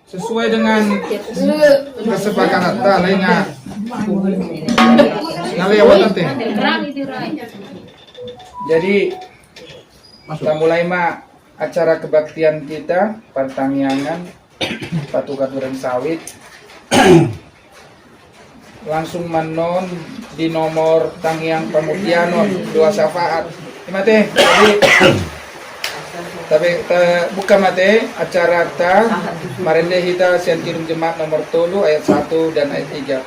sesuai dengan kesepakatan lainnya ngalewat nanti. Jadi kita mulai acara kebaktian kita pertanian Patukat Duren Sawit. Langsung menon di nomor Tanghyang Pamutianon 2 syafaat. Mate, tapi buka mate acara ta marende hita siantirum jemaat nomor 3 ayat 1 dan ayat 3.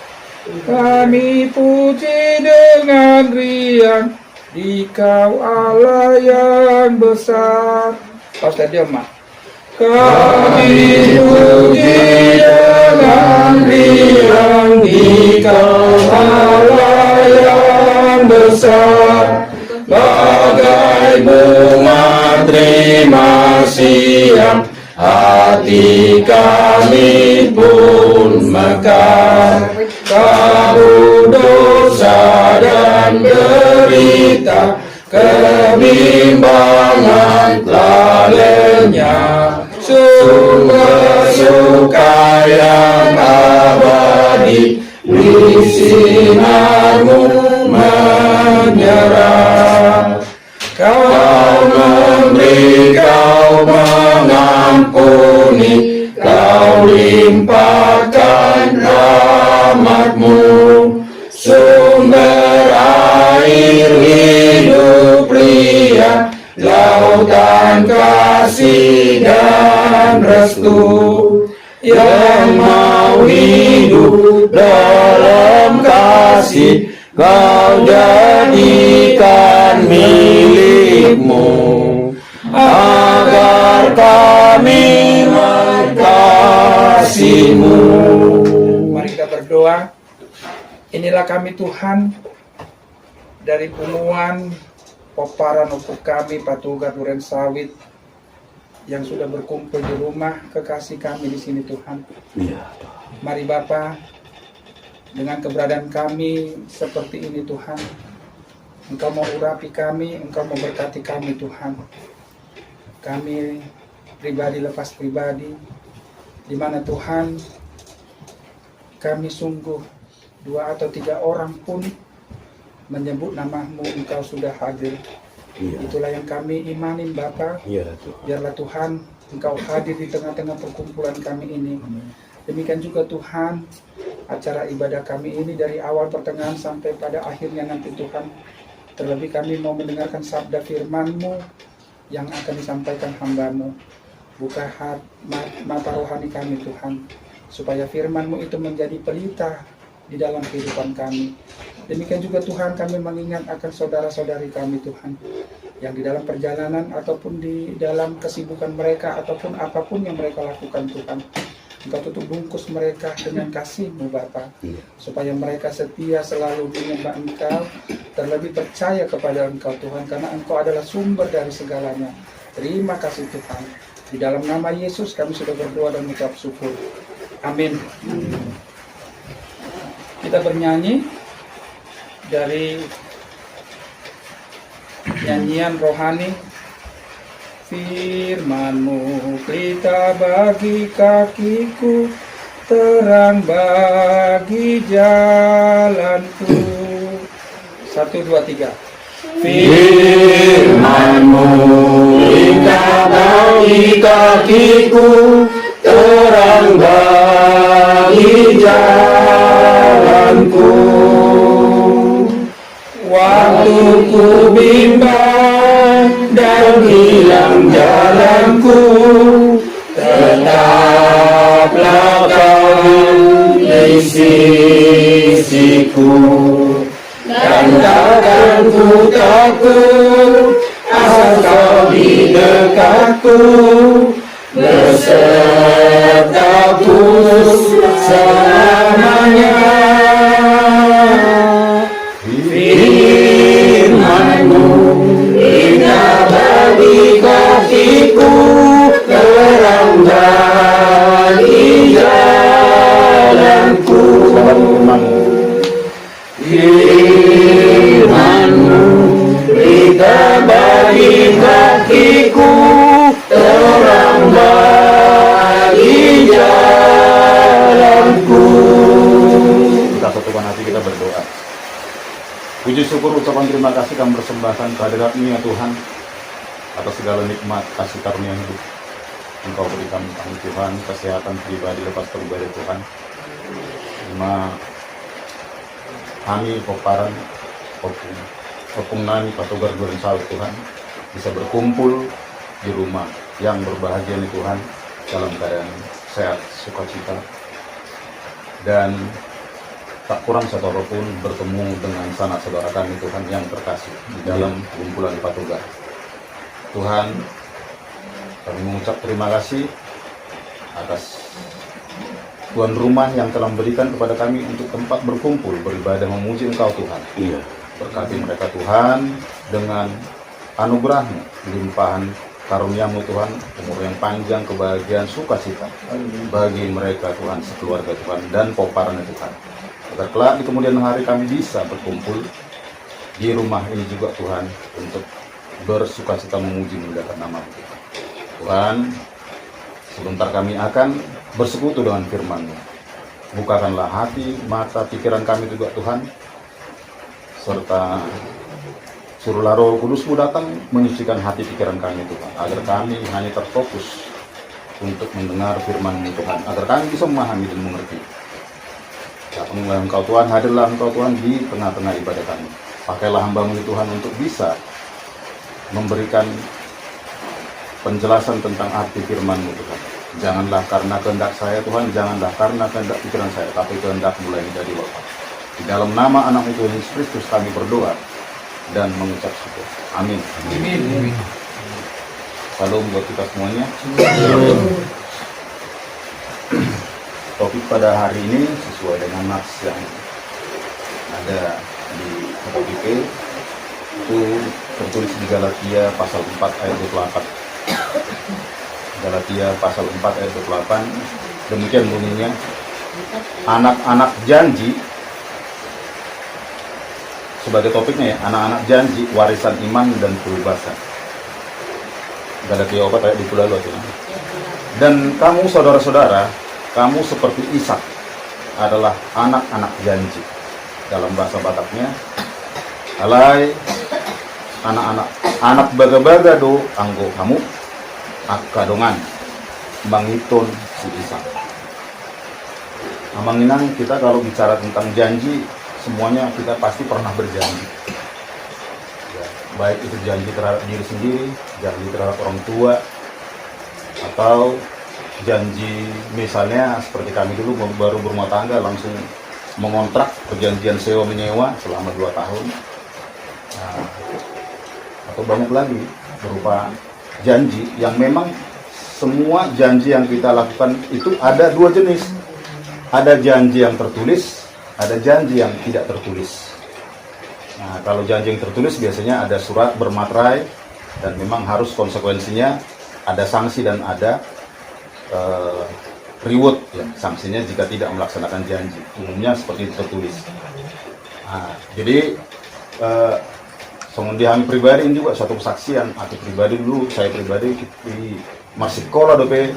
Kami puji dengan riang di Kau Allah yang besar. Kau stadium mak. Kami puji dengan riang di Kau Allah yang besar. Bagai bunga terima siang, hati kami pun mekar. Kau dosa dan derita, kebimbangan telah lenyap. Sumber suka yang abadi, di sinarmu menyerah. Kau memberi, Kau mengampuni, Kau limpahkan rahmat-Mu. Sumber air hidup liat, lautan kasih dan restu. Yang mau hidup dalam kasih, Kau jadikan milik-Mu, agar kami mengasihi-Mu. Mari kita berdoa. Inilah kami Tuhan, dari pumuan peparan untuk kami Patukat Duren Sawit yang sudah berkumpul di rumah kekasih kami di sini Tuhan. Mari Bapa, dengan keberadaan kami seperti ini Tuhan, Engkau mau urapi kami, Engkau mau berkati kami Tuhan. Kami pribadi lepas pribadi, di mana Tuhan kami sungguh 2 atau 3 orang pun menyebut nama-Mu, Engkau sudah hadir. Itulah yang kami imanin Bapa. Biarlah Tuhan Engkau hadir di tengah-tengah perkumpulan kami ini. Demikian juga Tuhan, acara ibadah kami ini dari awal pertengahan sampai pada akhirnya nanti Tuhan. Terlebih kami mau mendengarkan sabda firman-Mu yang akan disampaikan hamba-Mu. Buka mata rohani kami Tuhan, supaya firman-Mu itu menjadi pelita di dalam kehidupan kami. Demikian juga Tuhan, kami mengingat akan saudara-saudari kami Tuhan, yang di dalam perjalanan ataupun di dalam kesibukan mereka ataupun apapun yang mereka lakukan Tuhan. Engkau tutup bungkus mereka dengan kasih-Mu Bapa, supaya mereka setia selalu menyembah Engkau, terlebih percaya kepada Engkau Tuhan, karena Engkau adalah sumber dari segalanya. Terima kasih Tuhan. Di dalam nama Yesus kami sudah berdoa dan mengucap syukur. Amin. Kita bernyanyi dari nyanyian rohani. Firman-Mu pelita bagi kakiku, terang bagi jalanku. 1, 2, 3. Firman-Mu pelita bagi kakiku, terang bagi jalanku. Waktu ku bimbang dan hilang jalanku, tetaplah Kau di sisiku, dan takkan ku takut asal Kau di dekatku, besertaku selamanya. Firman-Mu indah bagi kakiku, terang bagi jalanku. Firman-Mu indah bagi kakiku, terang bagi jalanku. Puji syukur ucapan terima kasih kami persembahkan kehadirat-Mu ya Tuhan atas segala nikmat kasih karunia hidup Engkau berikan kami Tuhan, kesehatan pribadi lepas pribadi Tuhan. Terima kami Poparan Opung Nani Patogar Duren Sawit Tuhan bisa berkumpul di rumah yang berbahagia nih Tuhan dalam keadaan sehat, sukacita, dan tak kurang satu orang pun bertemu dengan sanak saudara kami Tuhan yang terkasih di dalam kumpulan Patogar. Tuhan, kami mengucap terima kasih atas tuan rumah yang telah memberikan kepada kami untuk tempat berkumpul, beribadah, memuji Engkau Tuhan. Iya. Berkati mereka Tuhan dengan anugerah-Mu, limpahan karunia-Mu Tuhan, umur yang panjang, kebahagiaan, sukacita bagi mereka Tuhan, sekeluarga Tuhan, dan Poparan Tuhan. Agar kelak di kemudian hari kami bisa berkumpul di rumah ini juga Tuhan, untuk bersukacita memuji memuliakan nama-Mu Tuhan. Tuhan, sebentar kami akan bersekutu dengan firman-Mu. Bukakanlah hati, mata, pikiran kami juga Tuhan, serta suruhlah Roh Kudus-Mu datang menyucikan hati pikiran kami Tuhan, agar kami hanya terfokus untuk mendengar firman-Mu Tuhan, agar kami bisa memahami dan mengerti. Datanglah Engkau Tuhan, hadirlah Engkau Tuhan di tengah-tengah ibadah kami. Pakailah hamba-Mu Tuhan untuk bisa memberikan penjelasan tentang arti firman-Mu Tuhan. Janganlah karena kehendak saya Tuhan, janganlah karena kehendak pikiran saya, tapi kehendak mulai dari Bapa. Di dalam nama anak-Mu Tuhan Yesus Kristus kami berdoa dan mengucap syukur. Amin. Amin. Salam buat kita semuanya. Topik pada hari ini sesuai dengan nats yang ada di KPP itu tertulis di Galatia pasal 4 ayat 28. Galatia pasal 4 ayat 28. Demikian bunyinya. Anak-anak janji, sebagai topiknya ya, anak-anak janji, warisan iman dan kebebasan. Galatia 4 ayat 28. Dan kamu saudara-saudara, kamu seperti Ishak adalah anak-anak janji. Dalam bahasa Bataknya, alai anak baga-baga do anggo kamu akadongan mangitun si Ishak. Amanginang kita kalau bicara tentang janji, semuanya kita pasti pernah berjanji. Ya, baik itu janji terhadap diri sendiri, janji terhadap orang tua, atau janji misalnya seperti kami dulu baru berumah tangga langsung mengontrak perjanjian sewa menyewa selama 2 tahun. Nah, atau banyak lagi berupa janji yang memang semua janji yang kita lakukan itu ada 2 jenis. Ada janji yang tertulis, ada janji yang tidak tertulis. Nah, kalau janji yang tertulis biasanya ada surat bermaterai dan memang harus konsekuensinya, ada sanksi dan ada reward ya, sanksinya jika tidak melaksanakan janji. Umumnya seperti itu tertulis. Nah, jadi semudian pribadi ini juga suatu kesaksian. Aku pribadi dulu, saya pribadi di masih sekolah dope,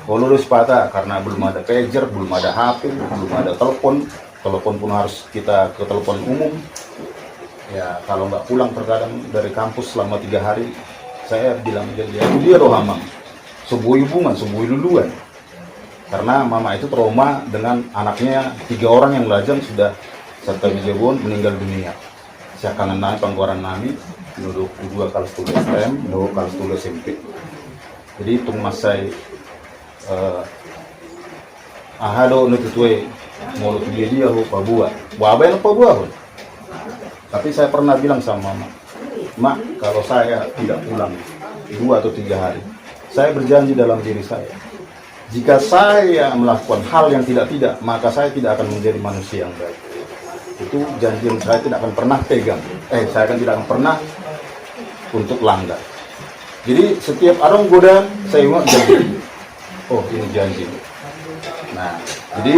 lulus patah karena belum ada pager, belum ada HP, belum ada telepon. Telepon pun harus kita ke telepon umum. Ya kalau nggak pulang terkadang dari kampus selama 3 hari, saya bilang dia rohamang, sebuah hubungan, sebuah luluan. Karena mama itu trauma dengan anaknya 3 orang yang lajang sudah serta bijabun meninggal dunia. Saya kanan nami panggoran nami, nuduk 2 kali studi STM, nuduk kali studi SMP. Jadi itu masai ahado nututwe mau dia ho pabua, wabay lo pabua ho. Tapi saya pernah bilang sama mama, Mak, kalau saya tidak pulang 2 atau 3 hari, saya berjanji dalam diri saya, jika saya melakukan hal yang tidak, maka saya tidak akan menjadi manusia yang baik. Itu janji yang saya tidak akan pernah pegang. Saya tidak akan pernah untuk langgar. Jadi setiap orang godaan, saya ingat janji. Oh, ini janji. Nah, jadi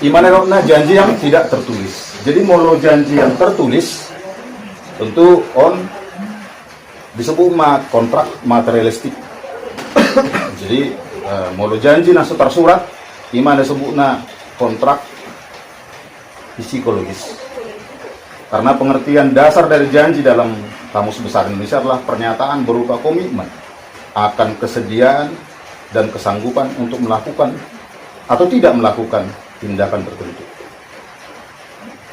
gimana janji yang tidak tertulis. Jadi mau janji yang tertulis, tentu disebut kontrak materialistik. Jadi mau janji nasu tersurat, gimana sebutnya kontrak psikologis. Karena pengertian dasar dari janji dalam Kamus Besar Indonesia adalah pernyataan berupa komitmen akan kesediaan dan kesanggupan untuk melakukan atau tidak melakukan tindakan tertentu.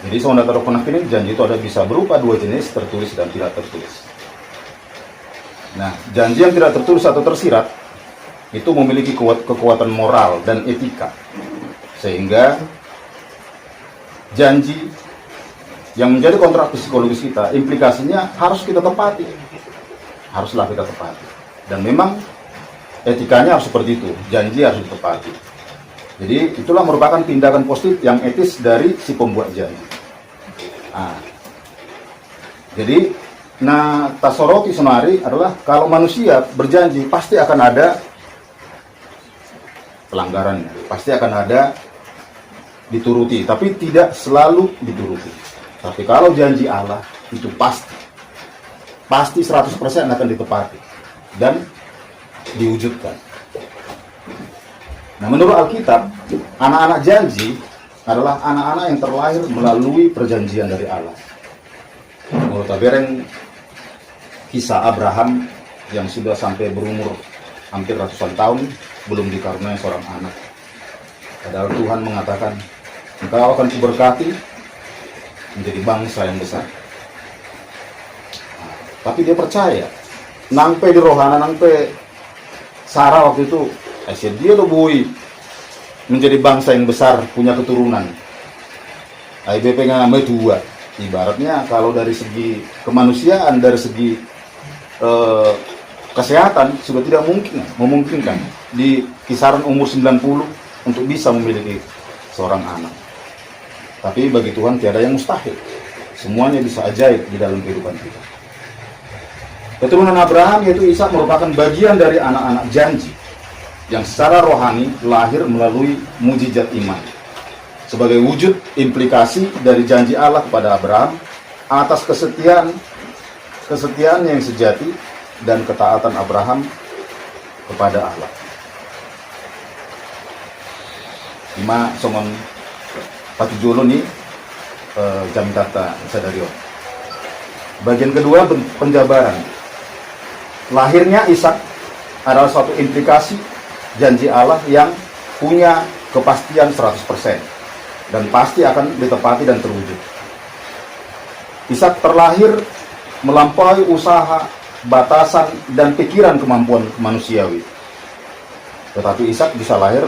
Jadi saudara penafsir, janji itu ada bisa berupa dua jenis, tertulis dan tidak tertulis. Nah, janji yang tidak tertulis atau tersirat itu memiliki kekuatan moral dan etika, sehingga janji yang menjadi kontrak psikologis kita, implikasinya harus kita tepati, haruslah kita tepati. Dan memang etikanya harus seperti itu, janji harus ditepati. Jadi itulah merupakan tindakan positif yang etis dari si pembuat janji. Jadi tasoroti semari adalah kalau manusia berjanji pasti akan ada pelanggaran, pasti akan ada dituruti, tapi tidak selalu dituruti. Tapi kalau janji Allah itu pasti 100% akan ditepati dan diwujudkan. Nah, menurut Alkitab, anak-anak janji adalah anak-anak yang terlahir melalui perjanjian dari Allah. Menurut Tabereng, kisah Abraham yang sudah sampai berumur hampir ratusan tahun belum dikaruniai seorang anak. Padahal Tuhan mengatakan, engkau akan kuberkati menjadi bangsa yang besar. Tapi dia percaya. Nangpe di rohana, nangpe Sarah waktu itu, dia udah bui menjadi bangsa yang besar, punya keturunan. IBP ngambil dua. Ibaratnya kalau dari segi kemanusiaan, dari segi kesehatan sudah tidak memungkinkan di kisaran umur 90 untuk bisa memiliki seorang anak. Tapi bagi Tuhan tiada yang mustahil. Semuanya bisa ajaib di dalam kehidupan kita. Keturunan Abraham yaitu Ishak merupakan bagian dari anak-anak janji yang secara rohani lahir melalui mujizat iman. Sebagai wujud implikasi dari janji Allah kepada Abraham atas kesetiaan yang sejati dan ketaatan Abraham kepada Allah. Ima songon patujolo ni jam kata sadario. Bagian kedua, penjabaran. Lahirnya Ishak adalah suatu implikasi janji Allah yang punya kepastian 100% dan pasti akan ditepati dan terwujud. Ishak terlahir melampaui usaha, batasan, dan pikiran kemampuan manusiawi. Tetapi Ishak bisa lahir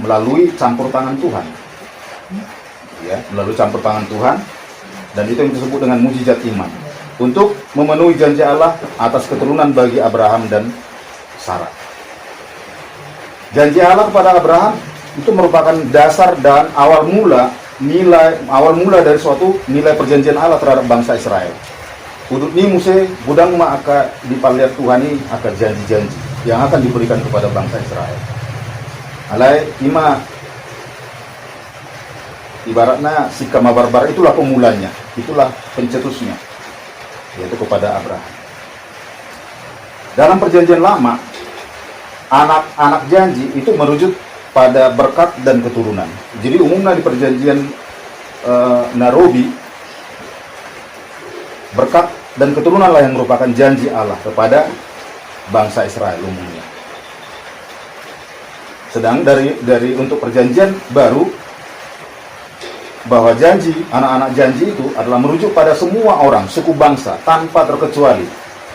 melalui campur tangan Tuhan. Ya, melalui campur tangan Tuhan, dan itu yang disebut dengan mujizat iman. Untuk memenuhi janji Allah atas keturunan bagi Abraham dan Sarah. Janji Allah kepada Abraham itu merupakan dasar dan awal mula dari suatu nilai perjanjian Allah terhadap bangsa Israel. Udut ni muse budang ma akan dipaliat Tuhan ini akan janji-janji yang akan diberikan kepada bangsa Israel. Alai ima ibaratnya sikama barbar itulah pemulanya, itulah pencetusnya, yaitu kepada Abraham. Dalam perjanjian lama, anak-anak janji itu merujuk pada berkat dan keturunan. Jadi umumnya di perjanjian Nairobi, berkat dan keturunanlah yang merupakan janji Allah kepada bangsa Israel umumnya. Sedang dari untuk perjanjian baru, bahwa janji, anak-anak janji itu adalah merujuk pada semua orang, suku bangsa, tanpa terkecuali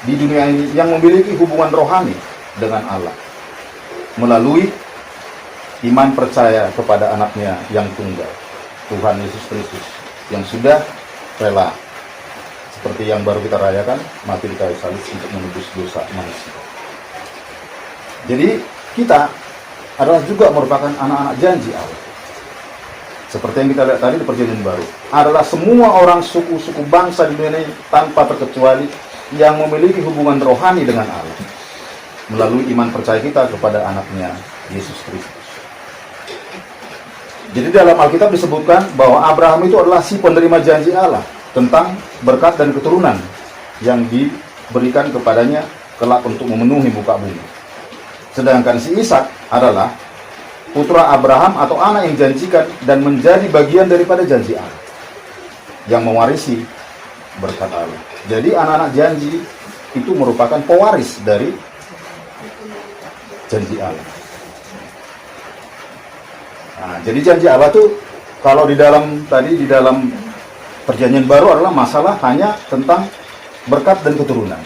di dunia ini yang memiliki hubungan rohani dengan Allah melalui iman percaya kepada anaknya yang tunggal, Tuhan Yesus Kristus, yang sudah rela, seperti yang baru kita rayakan, mati di kayu salib untuk menebus dosa manusia. Jadi kita adalah juga merupakan anak-anak janji Allah. Seperti yang kita lihat tadi di perjanjian baru, adalah semua orang suku-suku bangsa di dunia ini tanpa terkecuali yang memiliki hubungan rohani dengan Allah melalui iman percaya kita kepada anaknya Yesus Kristus. Jadi dalam Alkitab disebutkan bahwa Abraham itu adalah si penerima janji Allah tentang berkat dan keturunan yang diberikan kepadanya kelak untuk memenuhi muka bumi. Sedangkan si Ishak adalah putra Abraham atau anak yang dijanjikan dan menjadi bagian daripada janji Allah. yang mewarisi berkat Allah. Jadi anak-anak janji itu merupakan pewaris dari janji Allah. Nah, jadi janji Allah tuh kalau di dalam perjanjian baru adalah masalah hanya tentang berkat dan keturunan.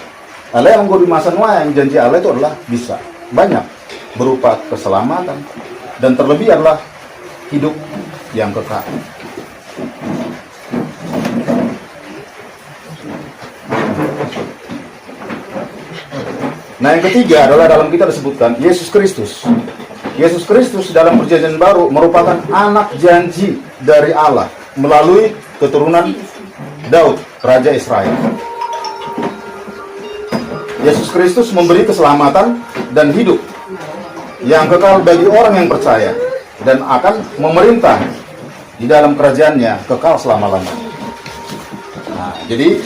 Allah yang di masa Noah yang janji Allah itu adalah bisa banyak berupa keselamatan dan terlebih adalah hidup yang kekal. Nah, yang ketiga adalah dalam kita disebutkan Yesus Kristus. Yesus Kristus dalam perjanjian baru merupakan anak janji dari Allah melalui keturunan Daud, Raja Israel. Yesus Kristus memberi keselamatan dan hidup yang kekal bagi orang yang percaya dan akan memerintah di dalam kerajaannya kekal selama-lamanya. Nah, jadi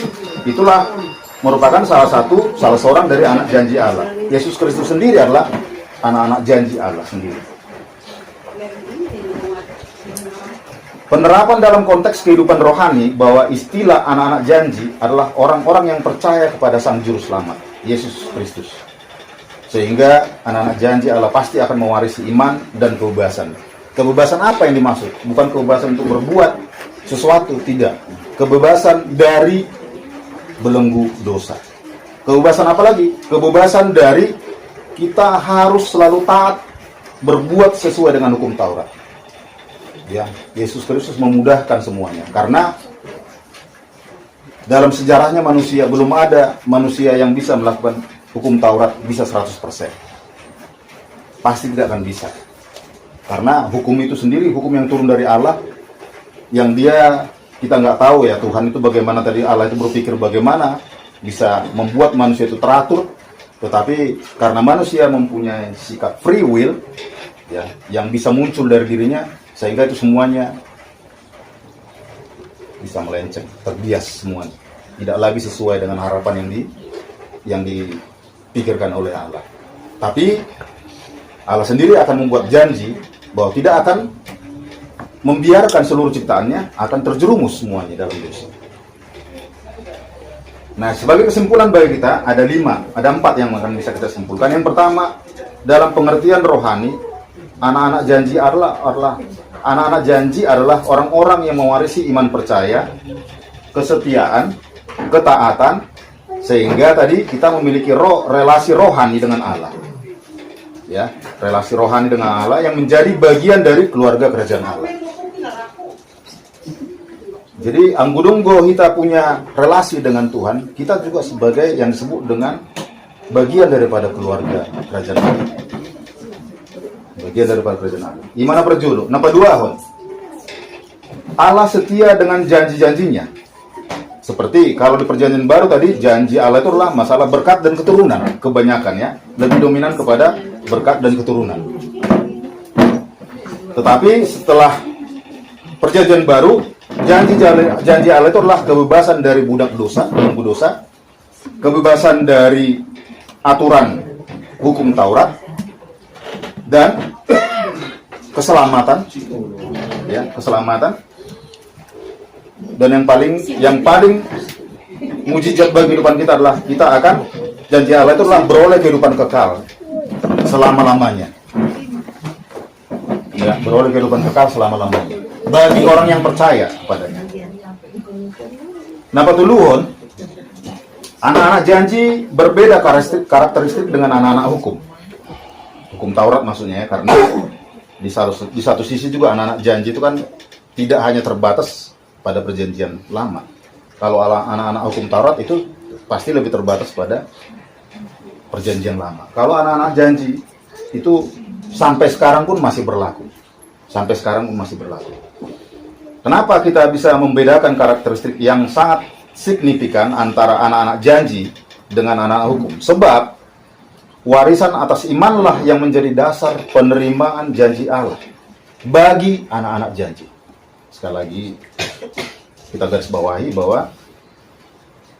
itulah merupakan salah seorang dari anak janji Allah. Yesus Kristus sendiri adalah anak-anak janji Allah sendiri. Penerapan dalam konteks kehidupan rohani bahwa istilah anak-anak janji adalah orang-orang yang percaya kepada Sang Juru Selamat, Yesus Kristus. Sehingga anak-anak janji Allah pasti akan mewarisi iman dan kebebasan. Kebebasan apa yang dimaksud? Bukan kebebasan untuk berbuat sesuatu, tidak. Kebebasan dari belenggu dosa. Kebebasan apa lagi? Kebebasan dari kita harus selalu taat berbuat sesuai dengan hukum Taurat. Ya, Yesus Kristus memudahkan semuanya karena dalam sejarahnya manusia belum ada manusia yang bisa melakukan hukum Taurat bisa 100%. Pasti tidak akan bisa. Karena hukum itu sendiri hukum yang turun dari Allah yang kita nggak tahu ya Tuhan itu bagaimana tadi Allah itu berpikir bagaimana bisa membuat manusia itu teratur, tetapi karena manusia mempunyai sikap free will ya yang bisa muncul dari dirinya sehingga itu semuanya bisa melenceng, terbias semuanya, tidak lagi sesuai dengan harapan yang dipikirkan oleh Allah. Tapi Allah sendiri akan membuat janji bahwa tidak akan membiarkan seluruh ciptaannya akan terjerumus semuanya dalam dosa. Nah, sebagai kesimpulan bagi kita ada 4 yang akan bisa kita simpulkan. Yang pertama, dalam pengertian rohani, anak-anak janji adalah orang-orang yang mewarisi iman percaya, kesetiaan, ketaatan, sehingga tadi kita memiliki relasi rohani dengan Allah. Ya, relasi rohani dengan Allah yang menjadi bagian dari keluarga kerajaan Allah. Jadi anggudunggo kita punya relasi dengan Tuhan, kita juga sebagai yang disebut dengan bagian daripada keluarga kerajaan Allah. Bagian daripada kerajaan Allah. Gimana perjulu? Napa dua hon? Allah setia dengan janji-janjinya. Seperti kalau di perjanjian baru tadi, janji Allah itu adalah masalah berkat dan keturunan. Kebanyakan ya, lebih dominan kepada berkat dan keturunan. Tetapi setelah perjanjian baru, janji Allah itu adalah kebebasan dari budak dosa, belenggu dosa, kebebasan dari aturan hukum Taurat, dan keselamatan, ya, keselamatan. Dan yang paling mujizat bagi kehidupan kita adalah kita akan janji Allah itu adalah beroleh kehidupan kekal selama-lamanya. Ya, beroleh kehidupan kekal selama-lamanya bagi orang yang percaya kepadanya. Nah, patuluhon, anak-anak janji berbeda karakteristik dengan anak-anak hukum Taurat maksudnya ya, karena di satu sisi juga anak-anak janji itu kan tidak hanya terbatas pada perjanjian lama. Kalau anak-anak hukum Taurat itu pasti lebih terbatas pada perjanjian lama. Kalau anak-anak janji itu sampai sekarang pun masih berlaku. Kenapa kita bisa membedakan karakteristik yang sangat signifikan antara anak-anak janji dengan anak-anak hukum? Sebab warisan atas imanlah yang menjadi dasar penerimaan janji Allah bagi anak-anak janji. Sekali lagi kita garis bawahi bahwa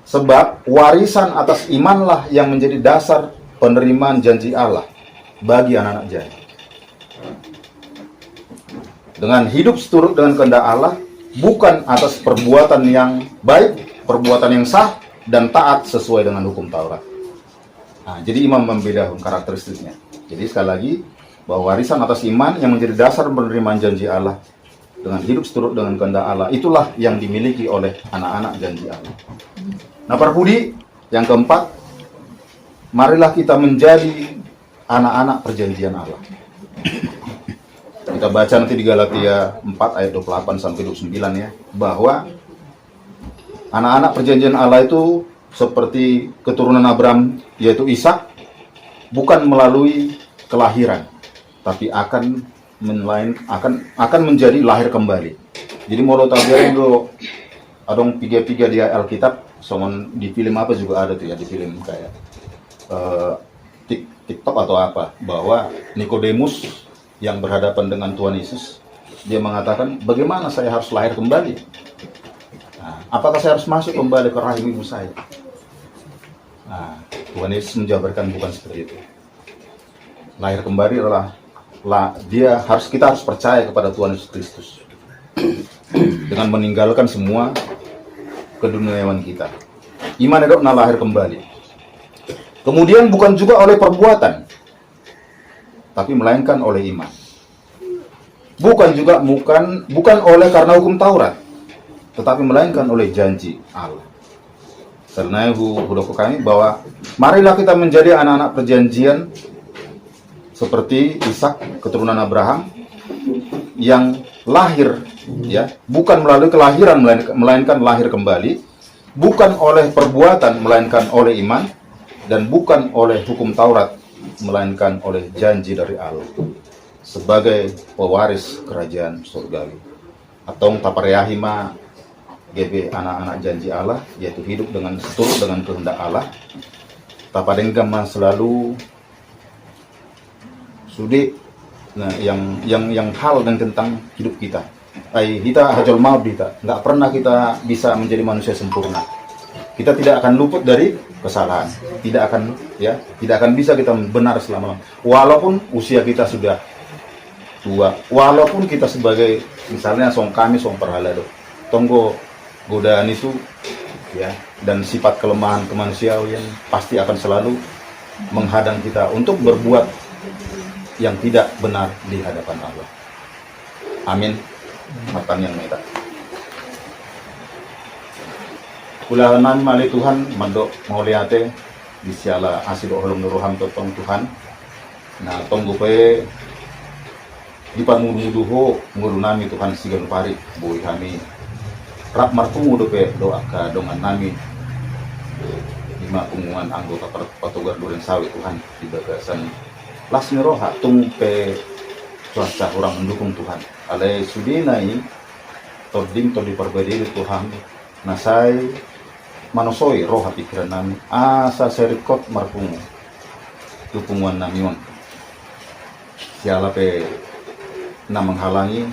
sebab warisan atas imanlah yang menjadi dasar penerimaan janji Allah bagi anak-anak janji. Dengan hidup seturut dengan kehendak Allah, bukan atas perbuatan yang baik, perbuatan yang sah dan taat sesuai dengan hukum Taurat. Nah, jadi imam membedakan karakteristiknya. Jadi sekali lagi, bahwa warisan atas iman yang menjadi dasar penerimaan janji Allah dengan hidup seturut dengan kehendak Allah, itulah yang dimiliki oleh anak-anak janji Allah. Nah, para budi, yang keempat, marilah kita menjadi anak-anak perjanjian Allah. Kita baca nanti di Galatia 4 ayat 28 sampai 29 ya, bahwa anak-anak perjanjian Allah itu seperti keturunan Abraham, yaitu Ishak, bukan melalui kelahiran, tapi akan menjadi lahir kembali. Jadi mau lo tahu do adong piga-piga di Alkitab, soalnya di film apa juga ada tuh ya, di film kayak TikTok atau apa, bahwa Nikodemus yang berhadapan dengan Tuhan Yesus, dia mengatakan, bagaimana saya harus lahir kembali? Nah, apakah saya harus masuk kembali ke rahim ibu saya? Nah, Tuhan Yesus menjabarkan bukan seperti itu. Lahir kembali adalah kita harus percaya kepada Tuhan Yesus Kristus dengan meninggalkan semua keduniawan kita. Iman itu lahir kembali. Kemudian bukan juga oleh perbuatan, tapi melainkan oleh iman. Bukan oleh karena hukum Taurat, tetapi melainkan oleh janji Allah. Karena hudahku kami bahwa marilah kita menjadi anak-anak perjanjian seperti Ishak keturunan Abraham yang lahir ya, bukan melalui kelahiran melainkan lahir kembali, bukan oleh perbuatan melainkan oleh iman, dan bukan oleh hukum Taurat melainkan oleh janji dari Allah sebagai pewaris kerajaan surgawi. Atau tapareyahima GB anak-anak janji Allah, yaitu hidup dengan seturut dengan kehendak Allah. Tapadenggam selalu sudi nah yang hal dan tentang hidup kita. Kita hajol maaf kita, nggak pernah kita bisa menjadi manusia sempurna. Kita tidak akan luput dari kesalahan. Tidak akan bisa kita benar selama-lamanya. Walaupun usia kita sudah tua, walaupun kita sebagai misalnya song perhala do. Tonggo godaan itu ya, dan sifat kelemahan kemanusiaan pasti akan selalu menghadang kita untuk berbuat yang tidak benar di hadapan Allah. Amin. Makan yang merah. Ulahanan mali Tuhan mandok mau liate disiala asido holong nuruham totong Tuhan. Nah tonggo pe di pamuduho nguru nami Tuhan sigan pari boy kami rap martungu dope doa ka dongan nami lima pengumuman anggota patugar duren sawit Tuhan di bagasan las roha tung pe cuaca orang mendukung Tuhan alai sudinai todim to di perbedaan Tuhan nasai manosoi roha pikiran nami asa serikot marpungu dukungan namion siala pe na menghalangi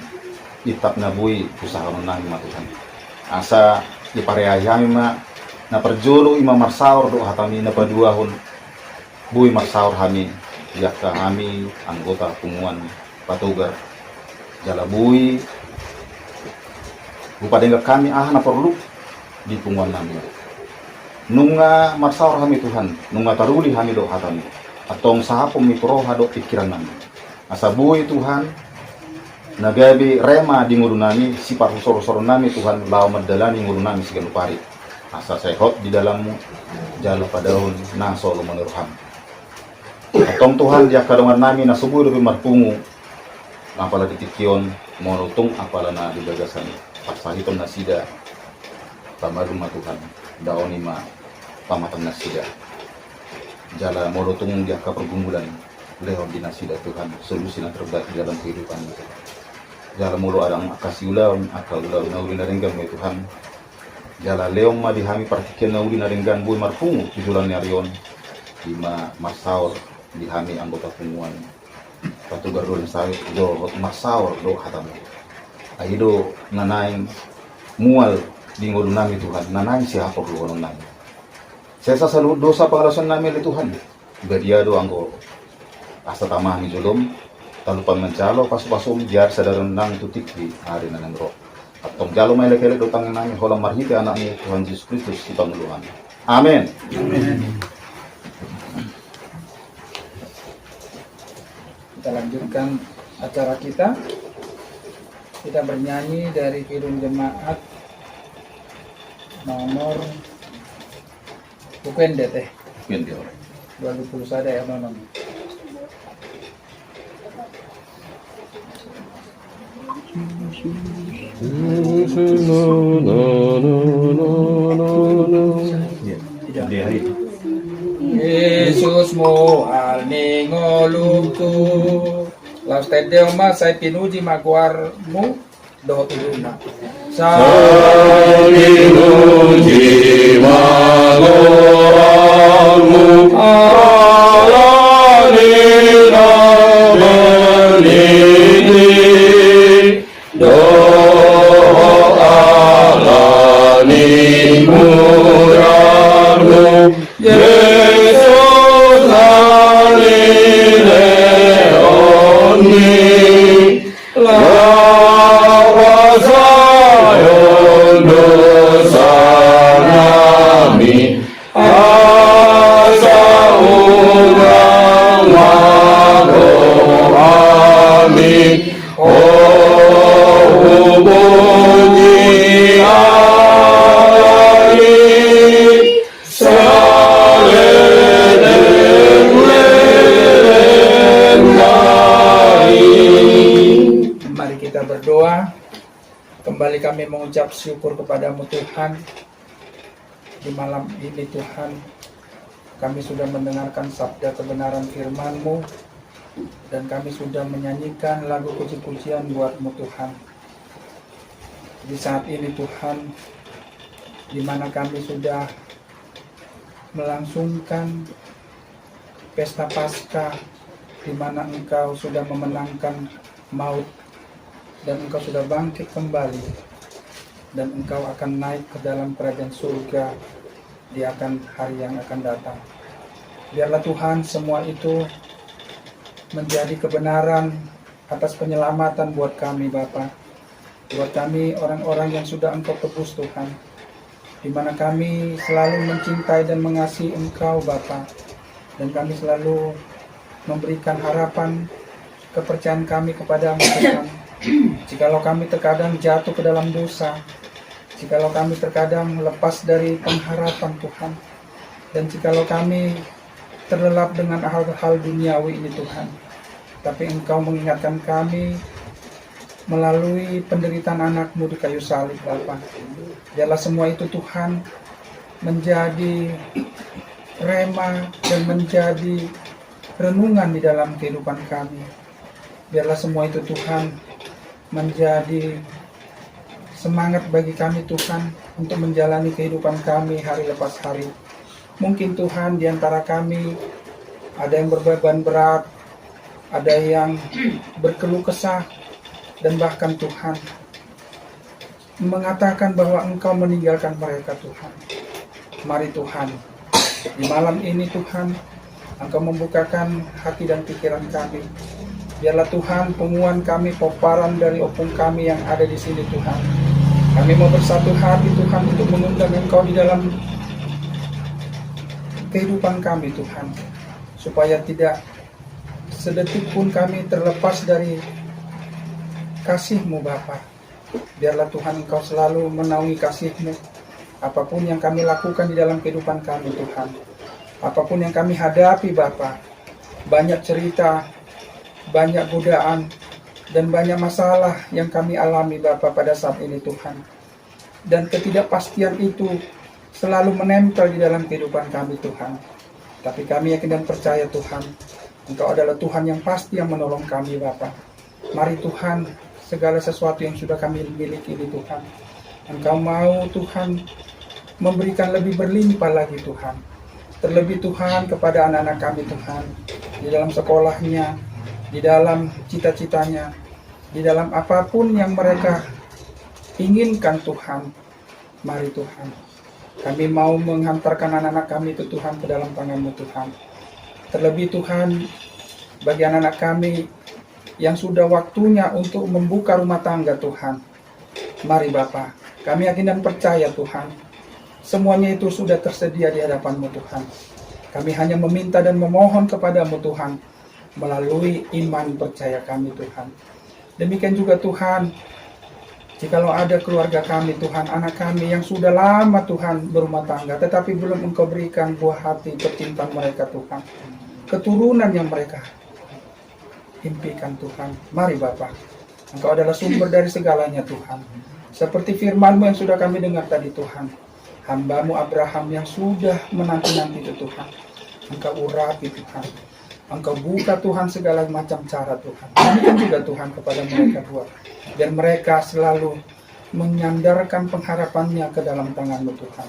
itap nabui usaha menang Tuhan asa di parehayami na perjolo ima marsaur do hatami na paduahon bui marsaur hami yakka hami anggota punguan patugar jala bui upadengga kami na perlu di punguan nami nunga marsaur hami Tuhan nunga taruli hami do hatami atong sahapom mikro hado pikiran nami asa bui Tuhan nagabi rema di nguru nami sifat usor-usor nami Tuhan lau madalani nguru nami sigan upari asa sehot di dalammu jalo padaun na solo menurham atong Tuhan dia kadongan nami na subuh lebih marpungu apala ditikion monutung apala na dibagasan pasahiton nasida pamaduma Tuhan daon ima pamatan nasida jala monutung dia ka pergumulan lehon di nasida Tuhan solusi na terbaik di dalam kehidupan kita. Jala mulu adang akasi ulau na uli naringgan may Tuhan. Jala leong ma dihami partikian na uli naringgan buy marpungu tujulan ni Arion. Lima marsaur dihami anggota punguan. Patugar do sawit do marsaur do hatamu. Aido nanaing mual di ngulu nami Tuhan. Nanaing siapa keluar nami. Saya selalu dosa pangalasan nami oleh Tuhan. Bedia do anggo asa tamah ni jolom talupan mencalo pas-pasum jar sadaran nang tutik di hari nanang roh Tong jalo melek-elek dotang nami hola marhite anakmu Tuhan Yesus Kristus kita meluhan. Amin. Kita lanjutkan acara kita. Kita bernyanyi dari Kidung Jemaat nomor bukan teh Mungkin dia orang. 20 sada ya nonon. Dia hari. Yesus mo alningolungku las tedeo mas saya pinuji maguar mu do tuluna Pinuji magoramu alani namanini doa alani murarmu Yesus alani leoni lawasayon dosa nami asa urang magoami oh hubungi alani Mari kita berdoa. Kembali kami mengucap syukur kepadamu Tuhan. Di malam ini Tuhan, kami sudah mendengarkan sabda kebenaran firman-Mu, dan kami sudah menyanyikan lagu puji-pujian buat-Mu Tuhan. Di saat ini Tuhan, di mana kami sudah melangsungkan pesta Paskah, di mana Engkau sudah memenangkan maut dan Engkau sudah bangkit kembali, dan Engkau akan naik ke dalam kerajaan surga di akan hari yang akan datang. Biarlah Tuhan semua itu menjadi kebenaran atas penyelamatan buat kami Bapa, buat kami orang-orang yang sudah Engkau tebus Tuhan, di mana kami selalu mencintai dan mengasihi Engkau Bapa, dan kami selalu memberikan harapan kepercayaan kami kepadamu Tuhan. Jikalau kami terkadang jatuh ke dalam dosa, jikalau kami terkadang lepas dari pengharapan Tuhan, dan jikalau kami terlelap dengan hal-hal duniawi ini Tuhan, tapi Engkau mengingatkan kami melalui penderitaan anak-Mu di kayu salib Bapa. Biarlah semua itu Tuhan menjadi rema dan menjadi renungan di dalam kehidupan kami. Biarlah semua itu Tuhan menjadi semangat bagi kami Tuhan untuk menjalani kehidupan kami hari lepas hari. Mungkin Tuhan di antara kami ada yang berbeban berat, ada yang berkeluh kesah, dan bahkan Tuhan mengatakan bahwa Engkau meninggalkan mereka Tuhan. Mari Tuhan, di malam ini Tuhan, Engkau membukakan hati dan pikiran kami. Biarlah Tuhan pengumuman kami, peparan dari opung kami yang ada di sini Tuhan. Kami mau bersatu hati Tuhan untuk mengundang Engkau di dalam kehidupan kami Tuhan, supaya tidak sedetik pun kami terlepas dari kasih-Mu Bapa. Biarlah Tuhan Engkau selalu menaungi kasih-Mu apapun yang kami lakukan di dalam kehidupan kami Tuhan. Apapun yang kami hadapi Bapa, banyak cerita, banyak godaan, dan banyak masalah yang kami alami Bapa pada saat ini Tuhan. Dan ketidakpastian itu selalu menempel di dalam kehidupan kami Tuhan. Tapi kami yakin dan percaya Tuhan, Engkau adalah Tuhan yang pasti yang menolong kami Bapa. Mari Tuhan, segala sesuatu yang sudah kami miliki ini Tuhan, Engkau mau Tuhan memberikan lebih berlimpah lagi Tuhan. Terlebih Tuhan kepada anak-anak kami Tuhan, di dalam sekolahnya, di dalam cita-citanya, di dalam apapun yang mereka inginkan Tuhan. Mari Tuhan, kami mau menghantarkan anak-anak kami itu Tuhan ke dalam tangan-Mu Tuhan. Terlebih Tuhan, bagi anak-anak kami yang sudah waktunya untuk membuka rumah tangga Tuhan, Mari Bapa, kami yakin dan percaya Tuhan, semuanya itu sudah tersedia di hadapan-Mu Tuhan. Kami hanya meminta dan memohon kepadamu Tuhan, melalui iman percaya kami Tuhan. Demikian juga Tuhan, jikalau ada keluarga kami Tuhan, anak kami yang sudah lama Tuhan berumah tangga, tetapi belum Engkau berikan buah hati percintaan mereka Tuhan, keturunan yang mereka impikan Tuhan. Mari Bapa, Engkau adalah sumber dari segalanya Tuhan. Seperti firman-Mu yang sudah kami dengar tadi Tuhan, hamba-Mu Abraham yang sudah menanti-nanti itu Tuhan, Engkau urapi Tuhan, Engkau buka Tuhan segala macam cara Tuhan. Demikian juga Tuhan kepada mereka dua, biar mereka selalu menyandarkan pengharapannya ke dalam tangan-Mu Tuhan.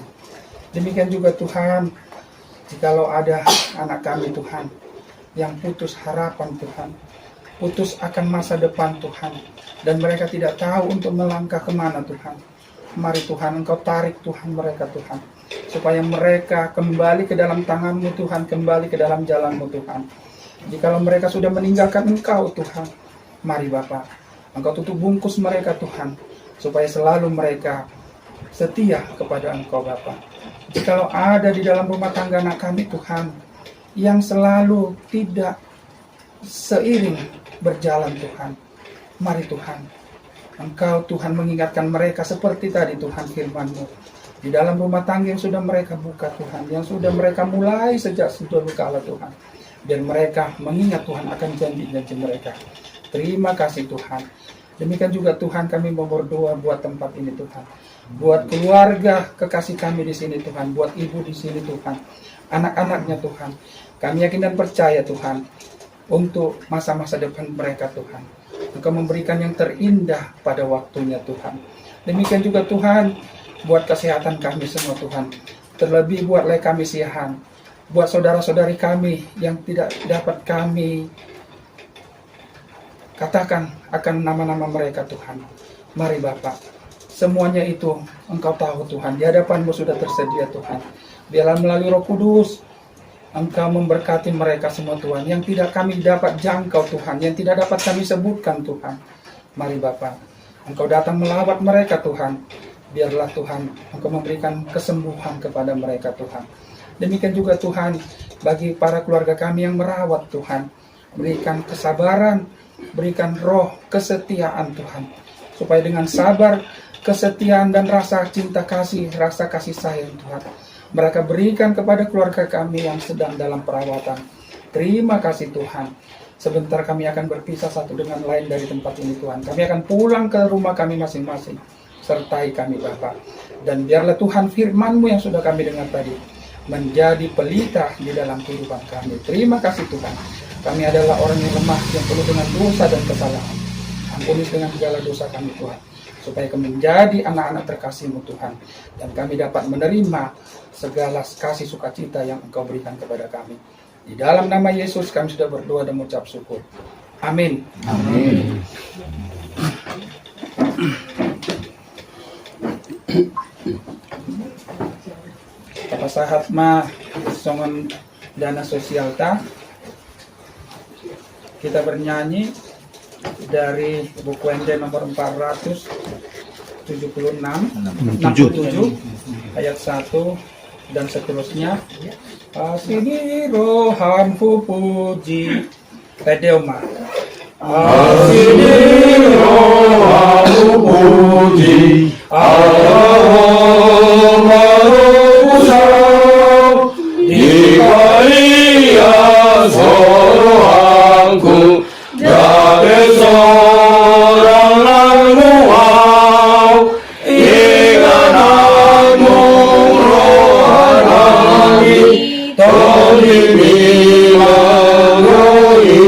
Demikian juga Tuhan, jikalau ada anak kami Tuhan yang putus harapan Tuhan, putus akan masa depan Tuhan, dan mereka tidak tahu untuk melangkah kemana Tuhan, mari Tuhan Engkau tarik Tuhan mereka Tuhan, supaya mereka kembali ke dalam tangan-Mu Tuhan, kembali ke dalam jalan-Mu Tuhan. Jikalau mereka sudah meninggalkan Engkau Tuhan, mari Bapa, Engkau tutup bungkus mereka Tuhan, supaya selalu mereka setia kepada Engkau Bapa. Jikalau ada di dalam rumah tangga anak kami Tuhan, yang selalu tidak seiring berjalan Tuhan, mari Tuhan, Engkau Tuhan mengingatkan mereka seperti tadi Tuhan firman-Mu, di dalam rumah tangga yang sudah mereka buka Tuhan, yang sudah mereka mulai sejak dulu kala Tuhan, biar mereka mengingat Tuhan akan janji-janji mereka. Terima kasih Tuhan. Demikian juga Tuhan kami mau berdoa buat tempat ini Tuhan, buat keluarga kekasih kami di sini Tuhan, buat ibu di sini Tuhan, anak-anaknya Tuhan. Kami yakin dan percaya Tuhan, untuk masa-masa depan mereka Tuhan, Engkau memberikan yang terindah pada waktunya Tuhan. Demikian juga Tuhan, buat kesehatan kami semua Tuhan, terlebih buat kami siahan, buat saudara-saudari kami yang tidak dapat kami katakan akan nama-nama mereka Tuhan. Mari Bapa, semuanya itu Engkau tahu Tuhan, di hadapan-Mu sudah tersedia Tuhan. Biarlah melalui Roh Kudus Engkau memberkati mereka semua Tuhan, yang tidak kami dapat jangkau Tuhan, yang tidak dapat kami sebutkan Tuhan. Mari Bapa, Engkau datang melawat mereka Tuhan. Biarlah Tuhan Engkau memberikan kesembuhan kepada mereka Tuhan. Demikian juga Tuhan, bagi para keluarga kami yang merawat Tuhan, berikan kesabaran, berikan roh kesetiaan Tuhan, supaya dengan sabar, kesetiaan dan rasa cinta kasih, rasa kasih sayang Tuhan, mereka berikan kepada keluarga kami yang sedang dalam perawatan. Terima kasih Tuhan. Sebentar kami akan berpisah satu dengan lain dari tempat ini Tuhan. Kami akan pulang ke rumah kami masing-masing. Sertai kami Bapa. Dan biarlah Tuhan firman-Mu yang sudah kami dengar tadi menjadi pelita di dalam kehidupan kami. Terima kasih Tuhan. Kami adalah orang yang lemah, yang penuh dengan dosa dan kesalahan. Ampuni dengan segala dosa kami Tuhan, supaya kami menjadi anak-anak terkasih-Mu Tuhan, dan kami dapat menerima segala kasih sukacita yang Engkau berikan kepada kami. Di dalam nama Yesus kami sudah berdoa dan mengucap syukur. Amin. Amin. Kata sahat mah songon dana sosial ta. Kita bernyanyi dari buku Ende nomor 476 67 ayat 1 dan seterusnya. Asini rohanku puji Tedeoma. Asini rohanku puji Allahumma rusau di balia sorohanku dari seorang langguau ikan aku rohanami tolimi mangroi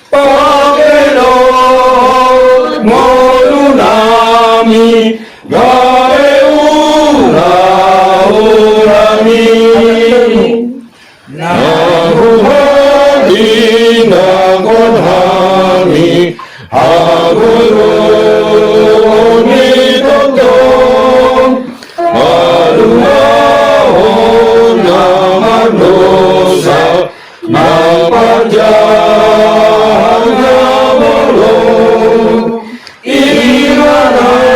pakelor molunami gae ura-urami nahuhani nagonhani aguruni totong aluahon naman dosa napanjang namolo iwanan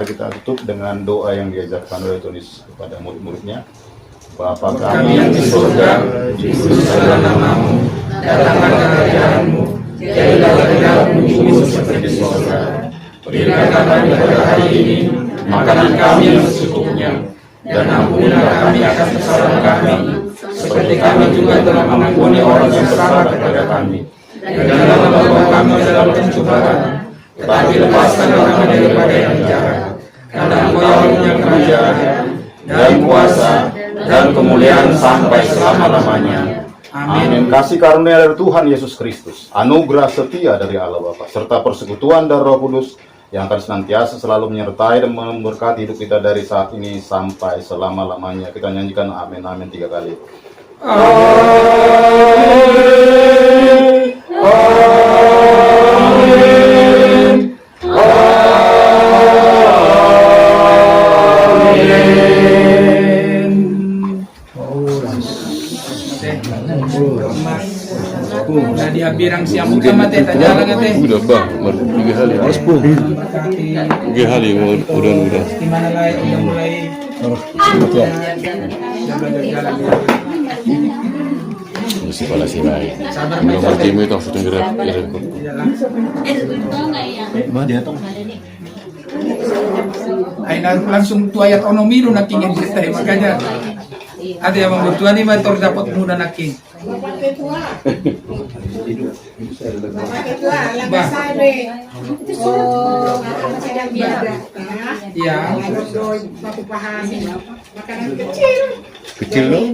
mari kita tutup dengan doa yang diajarkan oleh Tuhan Yesus kepada murid-muridnya. Bapa kami yang di surga, dikuduskanlah namamu, datanglah kerajaanmu, jadilah kehendakmu di bumi seperti di surga. Berikan kami pada hari ini makanan kami yang secukupnya, dan ampunilah kami atas kesalahan kami, seperti kami juga telah mengampuni orang yang bersalah kepada kami. Dan janganlah membawa kami dalam pencobaan, tetapi lepaskanlah kami daripada yang jahat. Karena Engkau yang punya kerajaan, dan kuasa, dan kemuliaan sampai selama-lamanya. Amin. Kasih karunia dari Tuhan Yesus Kristus, anugerah setia dari Allah Bapa, serta persekutuan dari Roh Kudus yang akan senantiasa selalu menyertai dan memberkati hidup kita dari saat ini sampai selama-lamanya. Kita nyanyikan amin, amin 3 kali. Amin. Amin. Udah dihabirang siang muka mati tak jalan teh. Udah bang, 3 hari. Harus pun. 3 hari udah. Di mana lagi udah mulai. Udah belajar jalan. Mesti pala sih baik. Sabar Belum baca. bertemu itu sudah gerak. Mana dia tong? Ay langsung tu ayat onomiru naking yang cerita makanya ada yang membutuhkan ini motor dapat mudah naking. Bapak ketua, lagi sabe. Oh, masih ada biasa. Iya. Satu paham. Makanan kecil. Kecil loh.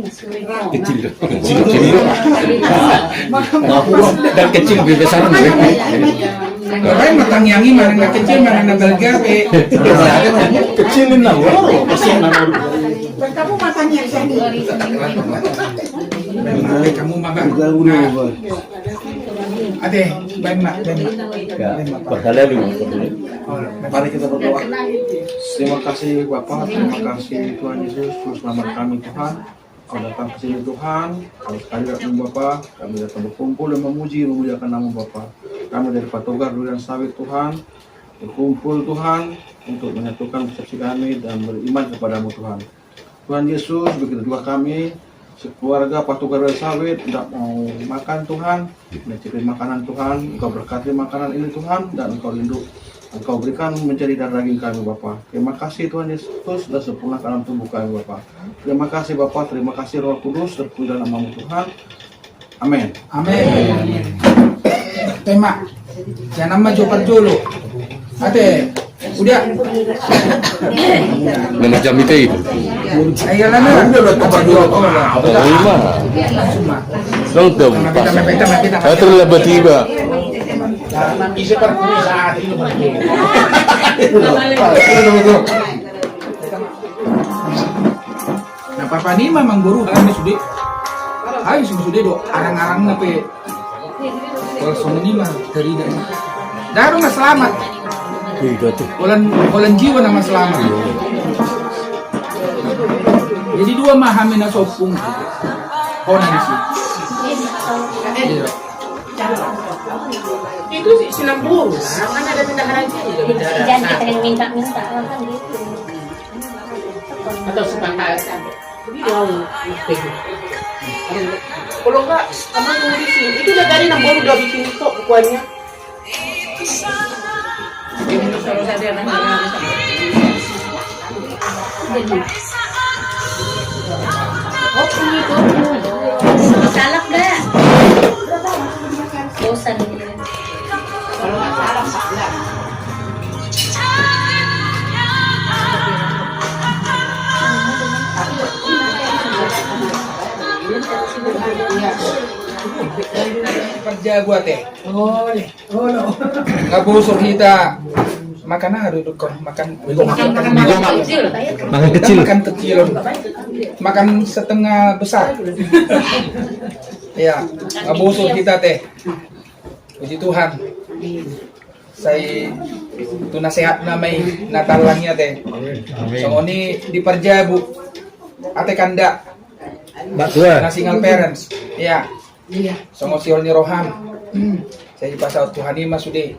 Kecil. Dan kecil lebih besar. Orang matang yangi mana nggak kecil mana nambal gape. Kecilin lah, Kamu matanya sini. Kamu mabak. Ade, baik mak. Mari kita berdoa. Terima kasih Bapak, terima kasih Tuhan Yesus, Juru Selamat kami Tuhan. Kau datang ke sini Tuhan, kau sekali datang Bapak, kami datang berkumpul dan memuliakan nama Bapak. Kami dari Patogar Durian Sawit Tuhan, berkumpul Tuhan untuk menyatukan persepsi kami dan beriman kepadamu Tuhan. Tuhan Yesus, begitu juga kami sekeluarga Patogar Durian Sawit tidak mau makan Tuhan, mencari makanan Tuhan, Engkau berkati makanan ini Tuhan dan Engkau lindungi. Engkau berikan menjadi darah daging kami Bapa. Terima kasih Tuhan Yesus dan sempurnakan dalam tubuh kami Bapa. Terima kasih Bapa, terima kasih Roh Kudus, terpuji dalam nama Tuhan. Amin. Amin. Tema. Jangan nama jopar jolo. Ade, udah. Nama jam itu. Ayo lah na. Udah jopar jolo. Lima. Dong tuh. Saya terlambat tiba. Bisa pergi saat ini. Nah, papa ni memang guru kami sudah. Ayo sudah do arang-arang nape. Kalau sono ni mah dari. Daru nggak selamat. Olan jiwa nama selamat. Jadi dua mahamina sopung. Konan sih. Itu Sinambung, kan ada pindahan aja. Jangan kita yang minta-minta kan gitu. Atau sepakat. Kalau enggak, kamu tunggu di sini. Itu udah tadi Nambung udah bikin itu bukuannya. Oh, itu. Salak dah. Bosan ini. Kalau nggak salah, salah. Kerja gua teh. Oh no. Nggak busuk kita. Makan harus dukung makan kecil. Makan kecil. Makan kecil. Makan setengah besar. Ya, nggak busuk kita teh. Puji Tuhan. Saya itu nasihat namai natalangnya teh. So ini diperja bu. Ate kanda. Nasingal parents. Ya. Songo siol ni roham. Saya pasal Tuhan ini mas sudah.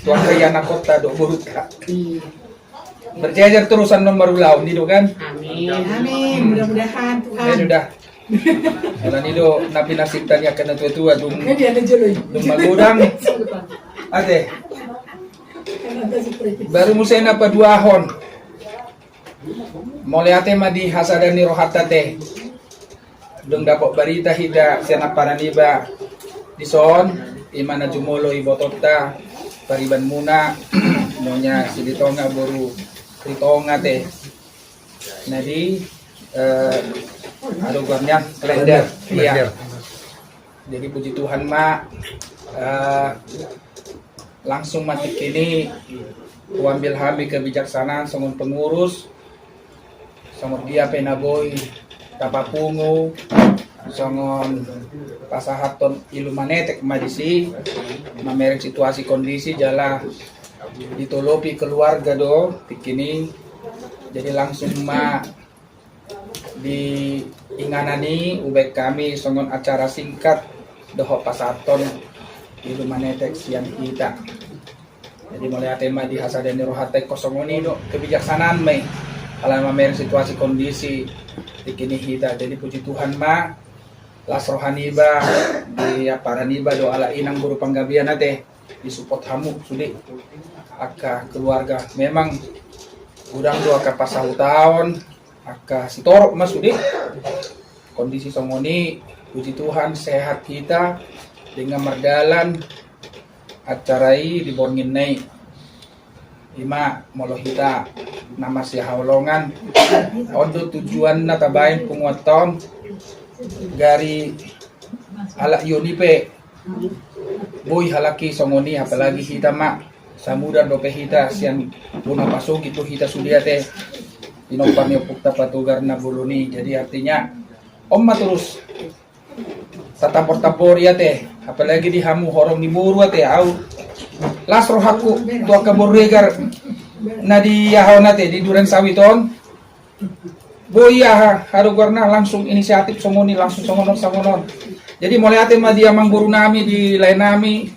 Tuhan kaya anak kota dok burut kak. berjejer terusan nomor ulau nido kan. Amin. Amin. Mudah-mudahan Tuhan. Ya sudah. Kalau nido nabi nasib tanya kena tua-tua dung Ini ada joloy. magudang. Ate. Baru musena pa 2 ahon. Mole ate madi hasadani rohata te. Dung dapat barita hida siana paraniba dison imana jumolo ibotota pariban muna monya silitonga boru tritonga teh. Nadi aduh guarnya kalender. Iya. Jadi puji Tuhan mak langsung mati kini ku ambil hamil kebijaksanaan songon pengurus songon dia penaboy tapapungu songon pasahaton ilumanetek madisi mamerek situasi kondisi jala ditolopi keluarga do tikini jadi langsung mak di inganani ubek kami songon acara singkat doho pasaton ilumanetek siang kita. Jadi mulai tema di hasadani rohate kosongoni do kebijaksanaan mai ala mamerek situasi kondisi tikini hita. Jadi puji Tuhan ma las rohaniba di paraniba do ala inang guru panggabian ate di support hamu sudi aka keluarga memang udang do aka pasal tahun aka sitorok mas sudi kondisi songoni puji Tuhan sehat kita dengan merdalan acarai di borngin nai ima molo hita nama si haulongan ondo tujuan natabain penguatan gari ala yonipe boy halaki songoni apalagi hita mak samudan dope hita sian buna pasok itu hita sudiate inopamio pukta patugar na buluni. Jadi artinya omma terus tatapor-tapor ya teh apalagi di hamu horong di buru teh au las rohaku tua kaborregar na di yahon nate di Duren Sawiton boya haru warna langsung inisiatif somoni langsung songonon. Jadi mulai ate ma dia mang buru nami di lain nami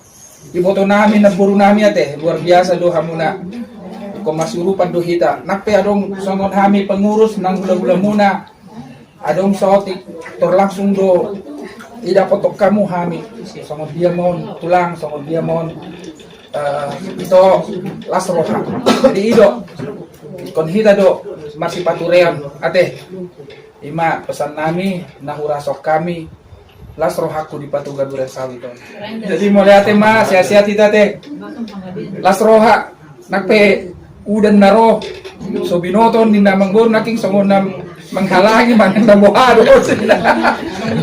di boto nami na buru nami ate luar biasa do hamuna ko masurupan do hita nakpe adong songon hami pengurus nang gula-gula muna adong sotik tor langsung do tidak potok kamu hami songon dia mon tulang songon dia mon itu las roha jadi ido kon hita do masih paturean ate ima pesan nami nahurasok kami las rohaku di patuga Duren Sawiton. Jadi mulai ate ma sia-sia tita te las roha nakpe udan naro so binoton di namang bor naking songon nam menghalangi manang nabuhado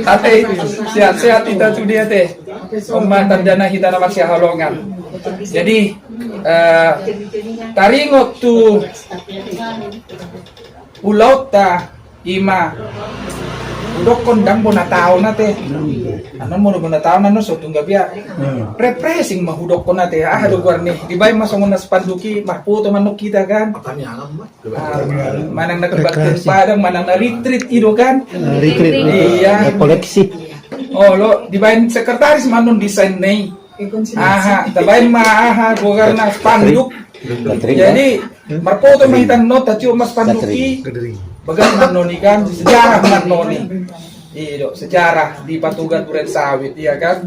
ate sehat-sehat kita sudia teh omma tandana hita nama sia halongan. Jadi taringot tu pulau ta ima udok kondang bona taon nate anon mo bona taon ano so tungga biya repressing mahudok ko nate do guarni di bay masongon na spanduki mahputo manok kita kan manang nakabakten padang manang na retreat ido kan Retreat. iya Koleksi. oh lo di bay sekretaris manon desain nei tabay maaha gogar na spanduk jadi marpoto mahitan not at yung mas panduki bagaimana noni kan sejarah noni iyo sejarah di Patuga Duren Sawit iya kan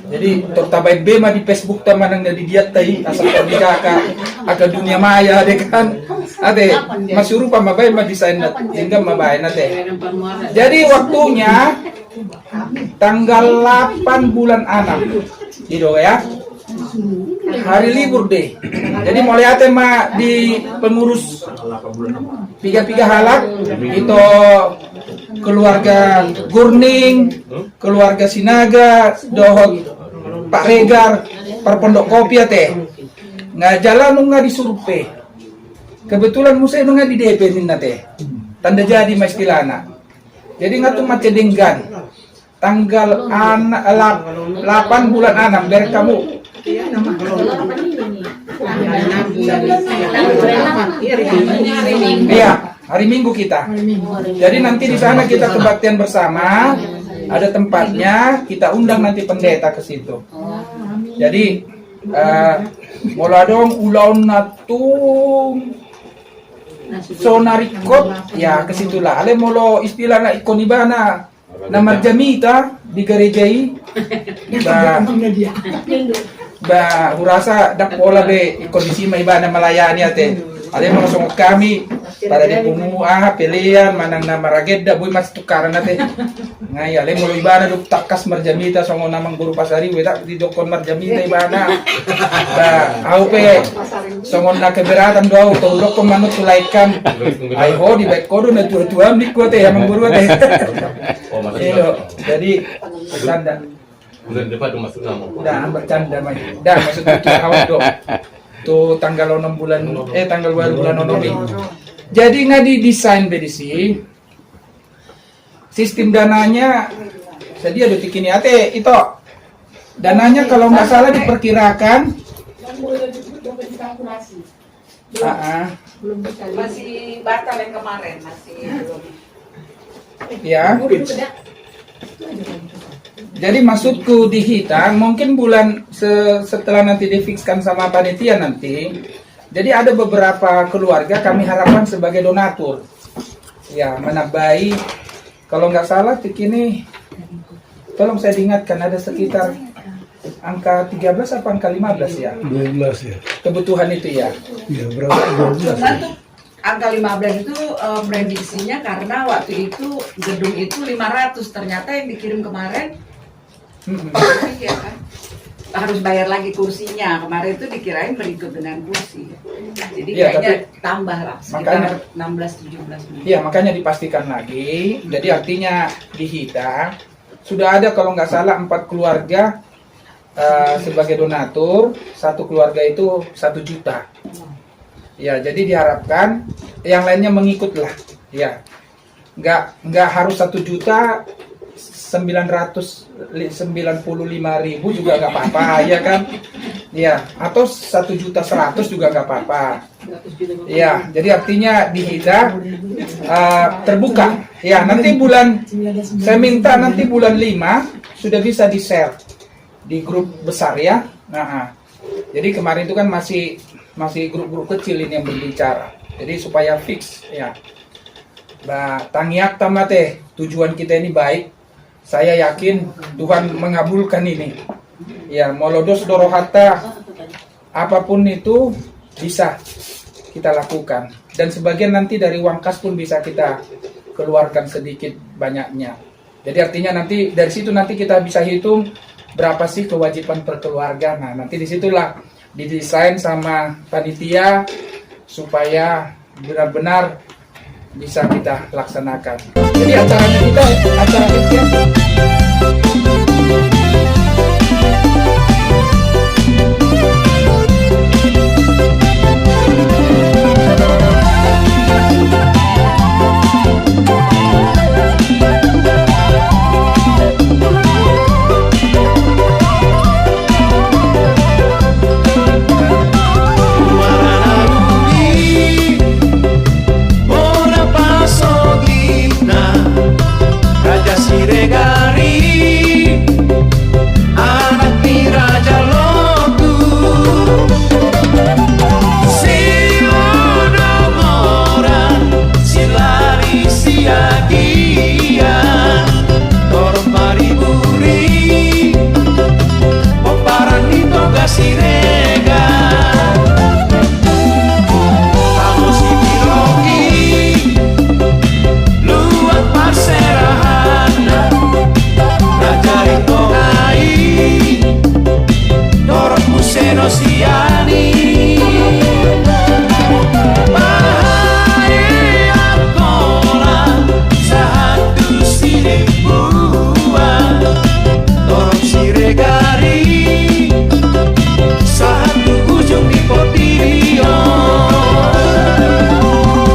jadi tertabay bema di Facebook taman ang nadidiat tay asal pagdikaka aga dunia maya de kan ate masuru pa mabay ma-design na hingga mabay na te. Jadi waktunya tanggal 8 bulan 6 itu ya hari libur deh. Jadi mulai ate ma di pengurus piga halak itu keluarga Gurning, keluarga Sinaga, dohot Pak Regar, per pondok kopi teh. Nggak jalan nggak disurvei. Kebetulan musai nggak di DP nih teh. Tanda jadi mastilana. Jadi nggak tuh macedenggan. Tanggal 8 bulan 6 dari kamu. Iya, hari Minggu kita. Jadi nanti di sana kita kebaktian bersama, ada tempatnya, kita undang nanti pendeta ke situ. Jadi moladong ulaun natung So narikot ya ke situlah. Ale molo istilah na ikon ibana na marjamita di garejai. Ba hurasa dak pola be kondisi ma ibana malayani ate. Ale mga sungok kami para di pumua pilihan manang na maragedda boy mas tukaran ate. Ngay ale molo ibana duk takas marjamita songo namang guru pasari weda di dokon marjamita ibana. Ba au pe songon na keberatan do tulok ko manut tulaikan. Ai ho di baik kodo na tua-tua nik ko te amang guru ate. Jadi bercanda. Bulan depan masuk nama. Dah bercanda mai. Dah maksud itu awak do. Tu tanggal 6 bulan tanggal 2 bulan Nonomi. Jadi nggak didesain bedisi. Sistem dananya jadi ada tikini ate itu. Dananya kalau nggak salah diperkirakan Masih batal yang kemarin, masih belum. ya. Jadi maksudku dihitung mungkin bulan setelah nanti difikskan sama panitia nanti. Jadi ada beberapa keluarga kami harapkan sebagai donatur. Ya, menambahi kalau nggak salah ini tolong saya diingatkan ada sekitar angka 13 apa angka 15 ya? 12 ya. Kebutuhan itu ya. Iya, berapa? 12 ya. Angka 15 itu prediksinya karena waktu itu gedung itu 500, ternyata yang dikirim kemarin ya kan? Harus bayar lagi kursinya. Kemarin itu dikirain berikut dengan kursi. Jadi Ya, kayaknya tambah lah makanya, sekitar 16-17. Iya, makanya dipastikan lagi. Jadi artinya dihitung sudah ada kalau nggak salah 4 keluarga sebagai donatur, satu keluarga itu 1 juta. Ya, jadi diharapkan yang lainnya mengikut lah. Ya, nggak harus 1.995.000 juga nggak apa-apa, ya kan? Ya, atau 1.100.000 juga nggak apa-apa. Ya, jadi artinya dihitung terbuka. Ya, nanti saya minta nanti bulan 5 sudah bisa di-share di grup besar ya. Nah, jadi kemarin itu kan masih grup-grup kecil ini yang berbicara. Jadi supaya fix ya. Tangiak tamate tujuan kita ini baik. Saya yakin Tuhan mengabulkan ini. Ya, molodos dorohata apapun itu bisa kita lakukan. Dan sebagian nanti dari uang kas pun bisa kita keluarkan sedikit banyaknya. Jadi artinya nanti dari situ nanti kita bisa hitung berapa sih kewajiban per keluarga. Nah, nanti disitulah didesain sama panitia supaya benar-benar bisa kita laksanakan. Jadi acaranya kita acara ikhtiar. Raja Siregari, anak ni Raja Lotu, si Odomora, si Lari Siagia, Torong Mariburi, Poparan di Toga Sirega, Kamu si Bilogi, Luat Parserahan, Raja Rintongai, Dorot Museno Siani, Bahaya Akola, Sahatu Siribua, Dorot Siregari, Sahatu ujung di Potirio.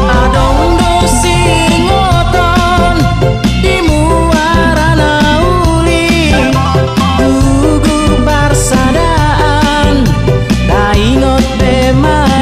Adondo singoton di muara nauli, gugur parsadaan, daingot demai.